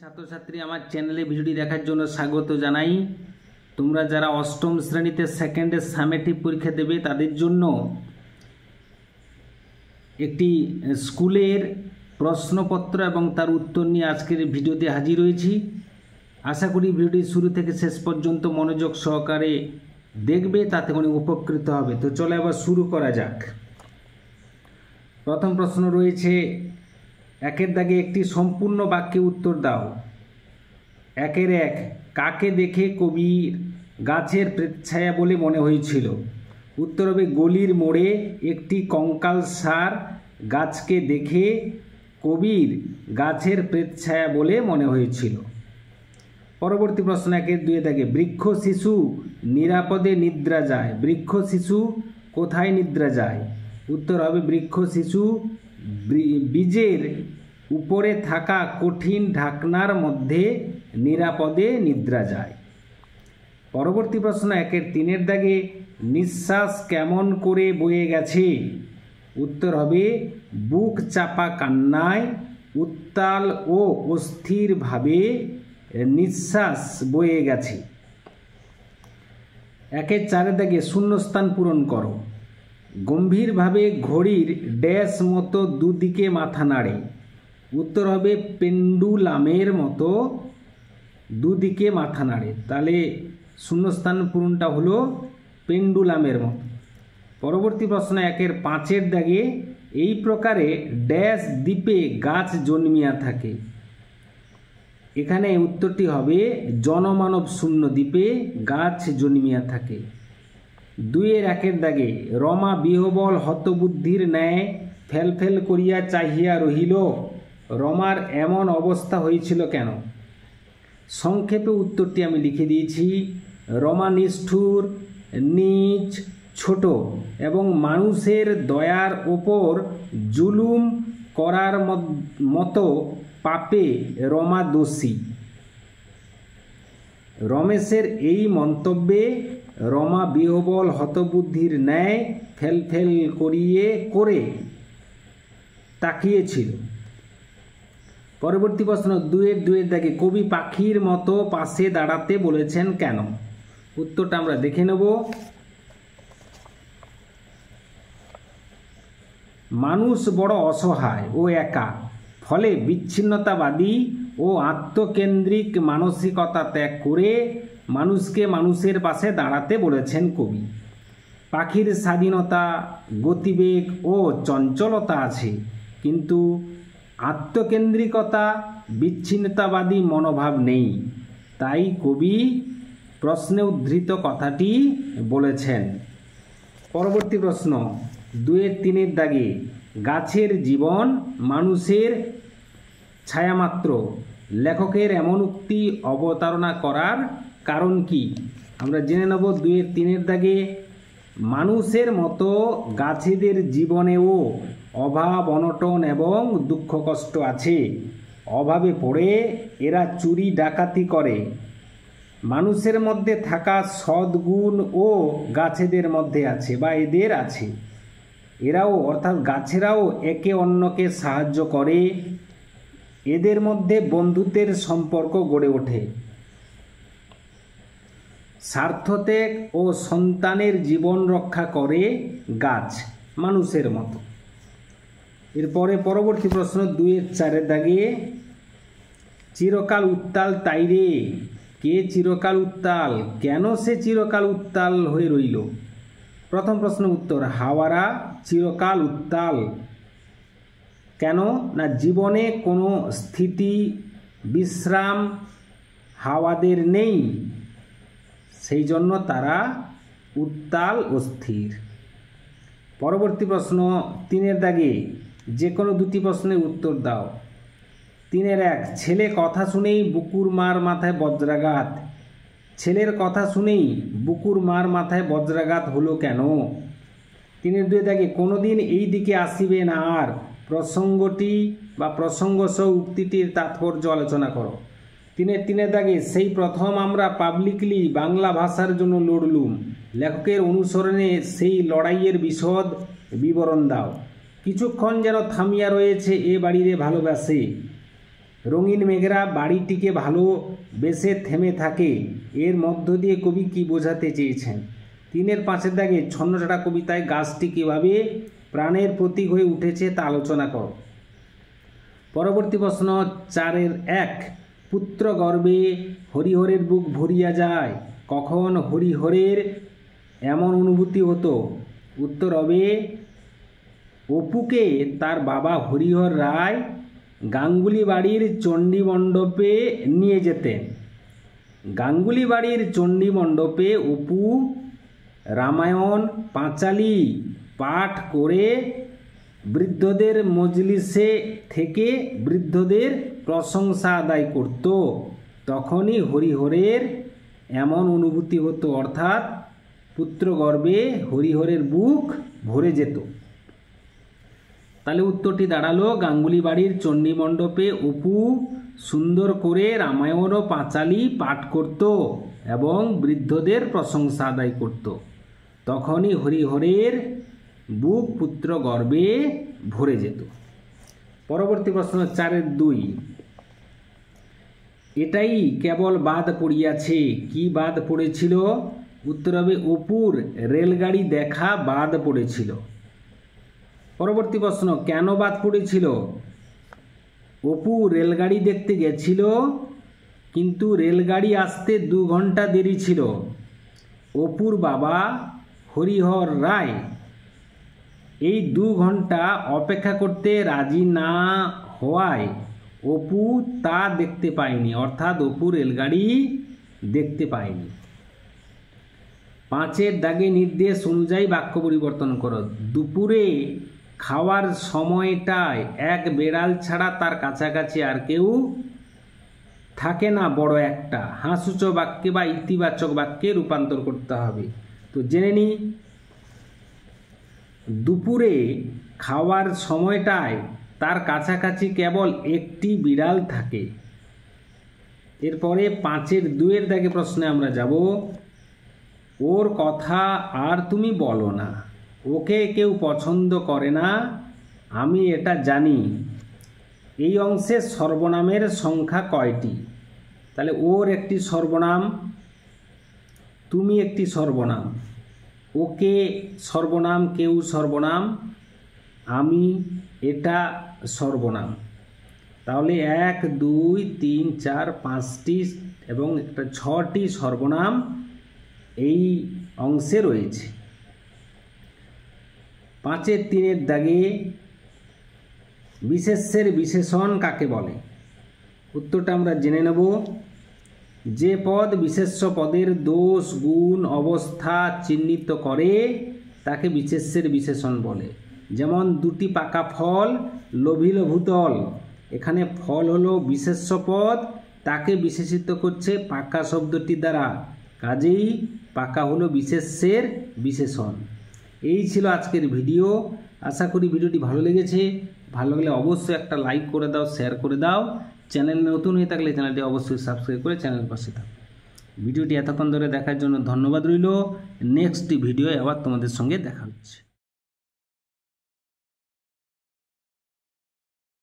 ছাত্রছাত্রী আমার চ্যানেলে ভিডিওটি দেখার জন্য স্বাগত জানাই। তোমরা যারা অষ্টম শ্রেণীতে সেকেন্ডের সামেটিভ পরীক্ষা দেবে তাদের জন্য একটি স্কুলের প্রশ্নপত্র এবং তার উত্তর নিয়ে আজকের ভিডিওতে হাজির হয়েছি। আশা করি ভিডিওটি শুরু থেকে শেষ পর্যন্ত মনোযোগ সহকারে দেখবে, তাতে অনেক উপকৃত হবে। তো চলো এবার শুরু করা যাক। প্রথম প্রশ্ন রয়েছে, একের দাগে একটি সম্পূর্ণ বাক্যে উত্তর দাও। একের এক, কাকে দেখে কবির গাছের প্রেতছায়া বলে মনে হয়েছিল? উত্তর হবে গলির মোড়ে একটি কঙ্কালসার গাছকে দেখে কবির গাছের প্রেতছায়া বলে মনে হয়েছিল। পরবর্তী প্রশ্ন একের দুয়ে দাগে, বৃক্ষ শিশু নিরাপদে নিদ্রা যায়। বৃক্ষ শিশু কোথায় নিদ্রা যায়? উত্তর হবে বৃক্ষ শিশু বীজের উপরে থাকা কঠিন ঢাকনার মধ্যে নিরাপদে নিদ্রা যায়। পরবর্তী প্রশ্ন একের তিনের দাগে, নিঃশ্বাস কেমন করে বয়ে গেছে? উত্তর হবে বুক চাপা কান্নায় উত্তাল ও অস্থিরভাবে নিঃশ্বাস বয়ে গেছে। একের চারের দাগে শূন্যস্থান পূরণ করো। গম্ভীরভাবে ঘড়ির ড্যাশ মতো দুদিকে মাথা নাড়ে। উত্তর হবে পেন্ডুলামের মতো দুদিকে মাথা নাড়ে। তাহলে শূন্যস্থান পূরণটা হলো পেন্ডুলামের মতো। পরবর্তী প্রশ্ন একের পাঁচের দাগে, এই প্রকারে ড্যাশ দ্বীপে গাছ জন্মিয়া থাকে। এখানে উত্তরটি হবে জনমানব শূন্য দ্বীপে গাছ জন্মিয়া থাকে। দুইয়ের একের দাগে, রমা বিহবল হতবুদ্ধির ন্যায় ফেলফেল করিয়া চাহিয়া রহিল। রমার এমন অবস্থা হয়েছিল কেন? সংক্ষেপে উত্তরটি আমি লিখে দিয়েছি। রমা নিষ্ঠুর, নীচ, ছোট এবং মানুষের দয়ার ওপর জুলুম করার মতো পাপে রমা দোষী। রমেশের এই মন্তব্যে রমা বিহবল হতবুদ্ধির ন্যায় ফেলফেল করে তাকিয়েছিল। পরবর্তী প্রশ্ন দুয়ের দাগে, কবি পাখির মতো পাশে দাঁড়াতে বলেছেন কেন? উত্তরটা আমরা দেখে নেব। মানুষ বড় অসহায় ও একা, ফলে বিচ্ছিন্নতাবাদী ও আত্মকেন্দ্রিক মানসিকতা ত্যাগ করে মানুষকে মানুষের পাশে দাঁড়াতে বলেছেন কবি। পাখির স্বাধীনতা, গতিবেগ ও চঞ্চলতা আছে, কিন্তু আত্মকেন্দ্রিকতা, বিচ্ছিন্নতাবাদী মনোভাব নেই। তাই কবি প্রশ্নে উদ্ধৃত কথাটি বলেছেন। পরবর্তী প্রশ্ন দুয়ের তিনের দাগে, গাছের জীবন মানুষের ছায়ামাত্র। লেখকের এমন উক্তি অবতারণা করার কারণ কি? আমরা জেনে নেব। দুয়ের তিনের দাগে, মানুষের মতো গাছেদের জীবনেও অভাব, অনটন এবং দুঃখ কষ্ট আছে। অভাবে পড়ে এরা চুরি ডাকাতি করে। মানুষের মধ্যে থাকা সদ্গুণ ও গাছেদের মধ্যে আছে বা এদের আছে। এরাও অর্থাৎ গাছেরাও একে অন্যকে সাহায্য করে। এদের মধ্যে বন্ধুত্বের সম্পর্ক গড়ে ওঠে। স্বার্থত্যাগ ও সন্তানের জীবন রক্ষা করে গাছ মানুষের মতো। এরপরে পরবর্তী প্রশ্ন দুয়ের চারের দাগে, চিরকাল উত্তাল তাই রে। কে চিরকাল উত্তাল? কেন সে চিরকাল উত্তাল হয়ে রইল? প্রথম প্রশ্ন উত্তর, হাওয়ারা চিরকাল উত্তাল কেন? না, জীবনে কোনো স্থিতি বিশ্রাম হাওয়াদের নেই, সেই জন্য তারা উত্তাল ও স্থির। পরবর্তী প্রশ্ন তিনের দাগে, যে কোনো দুটি প্রশ্নের উত্তর দাও। তিনের এক, ছেলে কথা শুনেই বুকুর মার মাথায় বজ্রাঘাত। ছেলের কথা শুনেই বুকুর মার মাথায় বজ্রাঘাত হলো কেন? তিনের দুই দাগে, কোনোদিন এই দিকে আসিবে না আর। প্রসঙ্গটি বা প্রসঙ্গসহ উক্তিটির তাৎপর্য আলোচনা করো। তিনের দাগে, সেই প্রথম আমরা পাবলিকলি বাংলা ভাষার জন্য লড়লুম। লেখকের অনুসরণে সেই লড়াইয়ের বিশদ বিবরণ দাও। কিছুক্ষণ যেন থামিয়া রয়েছে এ বাড়িরে ভালোবাসে। রঙিন মেঘেরা বাড়িটিকে ভালোবেসে থেমে থাকে, এর মধ্য দিয়ে কবি কি বোঝাতে চেয়েছেন? 3-এর 5-এর দাগে ছন্নছাড়া কবিতায় গাছটি কীভাবে প্রাণের প্রতীক হয়ে উঠেছে তা আলোচনা করো। পরবর্তী প্রশ্ন 4-এর 1, পুত্র গর্বে হরিহরের বুক ভরিয়া যায়, কখন হরিহরের এমন অনুভূতি হতো? উত্তর হবে অপুকে তার বাবা হরিহর রায় গাঙ্গুলি বাড়ির চণ্ডী মণ্ডপে নিয়ে যেতেন। গাঙ্গুলি বাড়ির চণ্ডী মণ্ডপে অপু রামায়ণ পাঁচালী পাঠ করে বৃদ্ধদের মজলিসে থেকে বৃদ্ধদের প্রশংসা আদায় করত, তখনই হরিহরের এমন অনুভূতি হতো, অর্থাৎ পুত্র গর্বে হরিহরের বুক ভরে যেত। তাহলে উত্তরটি দাঁড়ালো গাঙ্গুলি বাড়ির চণ্ডী মণ্ডপে অপু সুন্দর করে রামায়ণ ও পাঁচালী পাঠ করত এবং বৃদ্ধদের প্রশংসা আদায় করত, তখনই হরিহরের বুক পুত্র গর্বে ভরে যেত। পরবর্তী প্রশ্ন 4-এর 2, এটাই কেবল বাদ পড়িয়াছে, কি বাদ পড়েছিল? উত্তর হবে অপুর রেলগাড়ি দেখা বাদ পড়েছিল। পরবর্তী প্রশ্ন, কেন বাদ পড়েছিল? অপু রেলগাড়ি দেখতে গেছিল, কিন্তু রেলগাড়ি আসতে 2 ঘন্টা দেরি ছিল। অপুর বাবা হরিহর রায় এই 2 ঘন্টা অপেক্ষা করতে রাজি না হওয়ায় অপু তা দেখতে পায়নি, অর্থাৎ অপু রেলগাড়ি দেখতে পায়নি। 5-এর দাগে নির্দেশ অনুযায়ী বাক্য পরিবর্তন করো। দুপুরে খাওয়ার সময়টায় এক বেড়াল ছাড়া তার কাছাকাছি আর কেউ থাকে না, বড় একটা। হাস্যসূচক বাক্যে বা ইতিবাচক বাক্যে রূপান্তর করতে হবে। তো জেনে নিই, দুপুরে খাওয়ার সময়টায় তার কাছাকাছি কেবল একটি বিড়াল থাকে। এরপরে 5-এর 2-এর দাগে প্রশ্নে আমরা যাব, ওর কথা আর তুমি বলো না, ওকে কেউ পছন্দ করে না, আমি এটা জানি। এই অংশে সর্বনামের সংখ্যা কয়টি? তাহলে ওর একটি সর্বনাম, তুমি একটি সর্বনাম, ওকে সর্বনাম, কেউ সর্বনাম, আমি এটা সর্বনাম। তাহলে 1, 2, 3, 4, 5টি এবং একটা 6টি সর্বনাম এই অংশে রয়েছে। 5-এর 3-এর দাগে বিশেষ্যের বিশেষণ কাকে বলে? উত্তরটা আমরা জেনে নেব। যে পদ বিশেষ্য পদের দোষ, গুণ, অবস্থা চিহ্নিত করে তাকে বিশেষ্যের বিশেষণ বলে। যেমন 2টি পাকা ফল লোভিল ভূতল, এখানে ফল হলো বিশেষ্য পদ, তাকে বিশেষিত করছে পাকা শব্দটি দ্বারা, কাজেই পাকা হলো বিশেষ্যের বিশেষণ। এই ছিল আজকের ভিডিও। আশা করি ভিডিওটি ভালো লেগেছে। ভালো লাগলে অবশ্যই একটা লাইক করে দাও, শেয়ার করে দাও। চ্যানেল নতুন হয়ে থাকলে চ্যানেলটি অবশ্যই সাবস্ক্রাইব করে চ্যানেলের পাশে থাকো। ভিডিওটি এতক্ষণ ধরে দেখার জন্য ধন্যবাদ রইল। নেক্সট ভিডিও আবার তোমাদের সঙ্গে দেখা হচ্ছে।